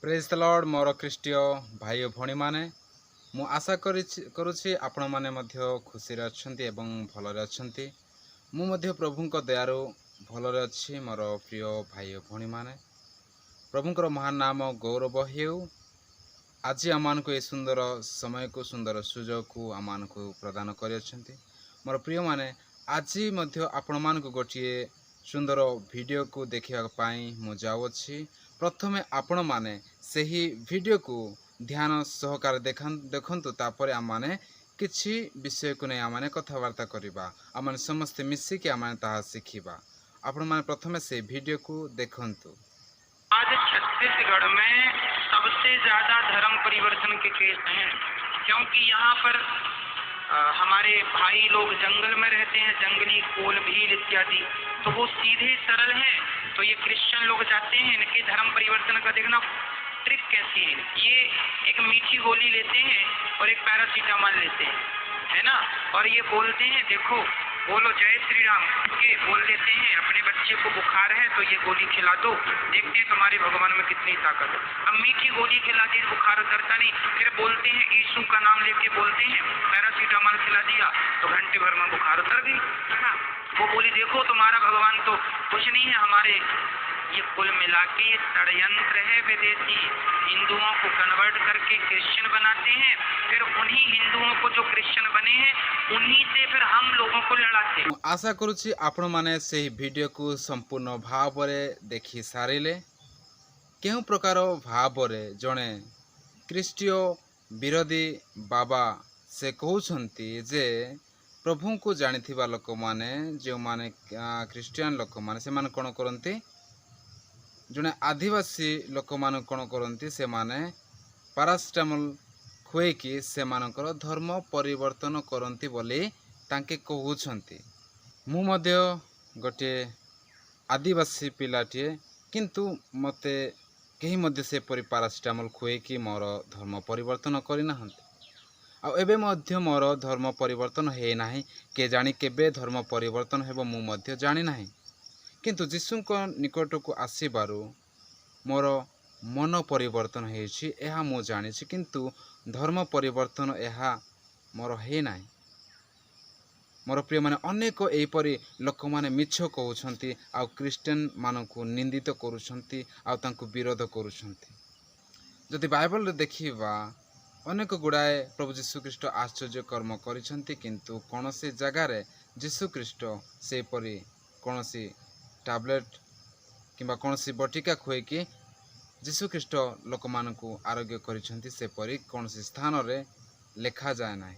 Praise the Lord मोर ख्रीष्टीय भाई और भणी माने मु आशा करुछि आपण माने मध्य खुशी रे अछंती एवं भलरे अछंती। मु मध्य प्रभुंक दयारो भलरे अछि। मोर प्रिय भाई और भणी माने प्रभुंकर महान नाम गौरव हेउ। आज आमान को ए सुंदर समय को सुंदर सुजोग को आमान को प्रदान करि अछंती। मोर प्रिय माने आज मध्य आपण मान को गोटिए सुंदर वीडियो को देखिया पाई मु जाउ अछि। प्रथमे आपण माने सही वीडियो को ध्यान सहकार देखंतु तापर आमाने किछि विषय को नै आमाने कथावार्ता करिबा। आमाने समस्त मिसी के आमाने ताहा सिखिबा। आपण माने प्रथमे से वीडियो को देखंतु। आज छत्तीसगढ़ में सबसे ज्यादा धर्म परिवर्तन के केस हैं, क्योंकि यहाँ पर हमारे भाई लोग जंगल में रहते हैं, जंगली कोल भील इत्यादि, तो वो सीधे सरल हैं। तो ये क्रिश्चियन लोग जाते हैं, इनके धर्म परिवर्तन का देखना ट्रिक कैसी है। ये एक मीठी गोली लेते हैं और एक पैरासीटामोल लेते हैं, है ना, और ये बोलते हैं देखो बोलो जय श्री राम के बोल देते हैं। अपने बच्चे को बुखार है तो ये गोली खिला दो, देखते हैं तुम्हारे भगवान में कितनी ताकत है। अब मीठी गोली खिला के बुखार उतरता नहीं, फिर बोलते हैं यीशु का नाम लेके बोलते हैं, पैरासीटामोल खिला दिया तो घंटे भर में बुखार उतर गई। वो बोली देखो तुम्हारा भगवान तो कुछ नहीं है हमारे। ये कुल मिला के ये षड्यंत्र है विदेशी, हिंदुओं को कन्वर्ट करके क्रिश्चियन बनाते हैं, फिर उन्हीं हिंदुओं को जो क्रिश्चियन बने हैं उन्हीं से फिर हम लोगों को लड़ाते हैं। आशा करुछि आपण माने सही वीडियो को संपूर्ण भाव रे देखि सारिले। केउ प्रकार भाव रे जणे ख्रीष्टीय विरोधी बाबा से कहउछंती जे प्रभु को जानिथिबा लोक माने जो माने क्रिश्चियन लोक माने से माने कोन करंती, जने आदिवासी लोक मान कोन करंती, से माने पैरासीटामोल खुएकी से मानकर धर्म परिवर्तन करंती बोली तांके कहउछंती। मु मध्य गोटे आदिवासी पिलाटिए, किंतु मते केही मध्य से परि पैरासीटामोल खुएकी मोर धर्म परिवर्तन करिनाहंती। आ एबे मध्य मोर धर्म परिवर्तन हे नाही, के जानी केबे धर्म परिवर्तन हेबो मु मध्य जानि नाही। किंतु जीशुक निकट को आसीबारु मोर मन परिवर्तन हेछि एहा मु जानिछि, किंतु धर्म परिवर्तन एहा मोर हे नाही। मोर प्रिय माने अनेक एपरि लोक माने मिछ कहउछंती आ क्रिश्चियन मानकु निंदित करूछंती आ तांकु विरोध करूछंती। जदि बाइबल रे देखिबा अनेक गुड़ाए प्रभु जीशु ख्रीष्ट आश्चर्य कर्म करिछंती, किंतु कोनोसी जगह रे जीशु ख्रीष्ट से परि कोनोसी टैबलेट किंबा कोनोसी बटिका खुएकी जीशु ख्रीष्ट लोक मानकु आरोग्य करिछंती से परि कोनोसी स्थान रे लेखा जाय नाही।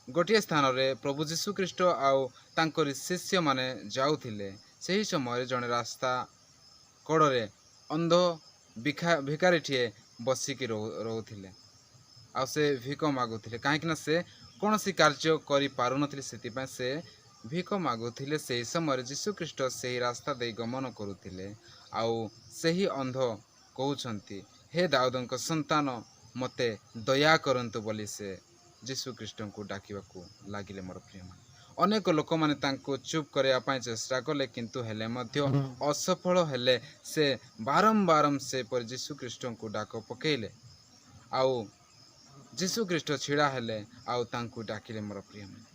गोटिए स्थान रे प्रभु जीशु ख्रीष्ट आउ तांकरी शिष्य माने जाउथिले। सेही समय जने रास्ता कोड़रे अंध भिखारीठिए बसिकी रोथिले आ से भिक मागुथिले, काहेकि से कोनोसी कार्य करि पारु नथिले, सेतिपा से भिक मागुथिले। सेही समय जीशु ख्रीष्ट सेही रास्ता दे गमन करुथिले आउ सेही अंध कहउछंती हे दाऊदଙ୍କ संतान मते दया करंतु बोली से जीशु ख्रीष्ट को डाकिबाकू लागिले। मोर प्रिय मान अनेक लोक माने तांको चुप करया पाई चेष्टा कले, किंतु हेले मध्य असफल हेले। से बारंबार से पर जीशु ख्रीष्ट को डाक पकेले आउ जीशु ख्रीष्ट छिड़ा हेले आउ तांको डाकिले। मोर प्रिय मान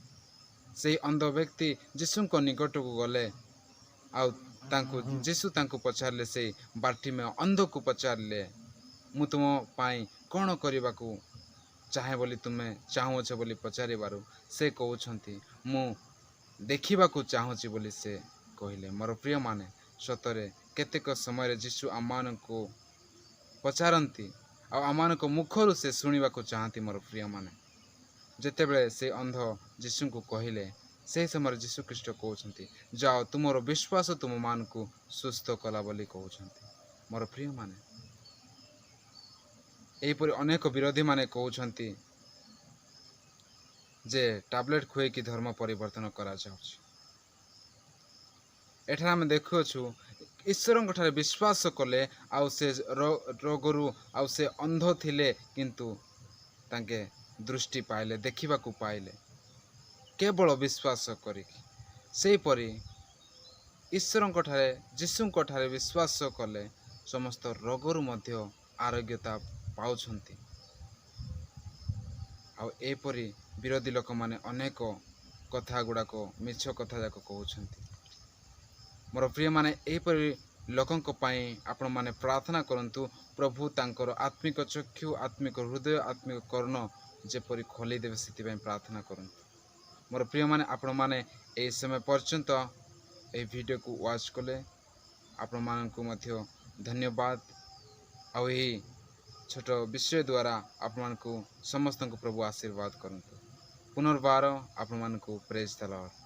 से अंध व्यक्ति जीशु को निकट को गले आउ तांको जीशु तांको पचारले, से बाटी में अंध को पचारले मु तुम पाई कोन करिबाकू चाहे बोली तुमे चाहुछ बोली पचारिबारु से कहउछंती मु देखिबाकू चाहुची बोली से कहिले। मोर प्रिय माने सतरे केतेक समय जीशु आमान को पचारंती आ आमान को मुखरु से सुनिबाकू चाहती। मोर प्रिय माने जेतेबेले से अंध जीशु को कहिले, से समय जीशु ख्रीष्ट कहउछंती जाओ तुमरो विश्वास तुम मान को सुस्थ कला बोली कहउछंती। मोर प्रिय माने एपरि अनेक विरोधी माने कहउछंती जे टैबलेट खुए की धर्म परिवर्तन करा जाउछि। एठा हम देखुछु ईश्वर ठारे विश्वास कले आउ से रोगरु आउ से अंध थिले, किंतु तांके दृष्टि पाइले, देखिबाकू पाइले केवल विश्वास करिकी। सेही परि ईश्वर ठारे जीशु ठारे विश्वास कले समस्त रोगरु मध्य ଆରୋଗ୍ୟତା ପାଉଛନ୍ତି। ଆଉ ଏପରି ବିରୋଧୀ ଲୋକମାନେ ଅନେକ କଥା ଗୁଡ଼ାକ ମିଛ କଥା ଯାକ କହୁଛନ୍ତି। ମୋର ପ୍ରିୟମାନେ, ଏହିପରି ଲୋକଙ୍କ ପାଇଁ ଆପଣମାନେ ପ୍ରାର୍ଥନା କରନ୍ତୁ। ପ୍ରଭୁ ତାଙ୍କର ଆତ୍ମିକ ଚକ୍ଷୁ, ଆତ୍ମିକ ହୃଦୟ, ଆତ୍ମିକ କର୍ଣ୍ଣ ଯେପରି ଖୋଲିଦେବେ, ସେଥିପାଇଁ ପ୍ରାର୍ଥନା କରନ୍ତୁ। ମୋର ପ୍ରିୟମାନେ, ଆପଣମାନେ ଏହି ସମୟ ପର୍ଯ୍ୟନ୍ତ ଏହି ଭିଡ଼ିଓକୁ ୱାଚ୍ କଲେ ଆପଣମାନଙ୍କୁ ମଧ୍ୟ ଧନ୍ୟବାଦ। ଆଉ ଏହି ଛୋଟ ବିଷୟ ଦ୍ୱାରା ଆପଣମାନଙ୍କୁ ସମସ୍ତଙ୍କୁ ପ୍ରଭୁ ଆଶୀର୍ବାଦ କରନ୍ତୁ। ପୁନର୍ବାର ଆପଣମାନଙ୍କୁ ପ୍ରେଜ୍ ଦ ଲର୍ଡ।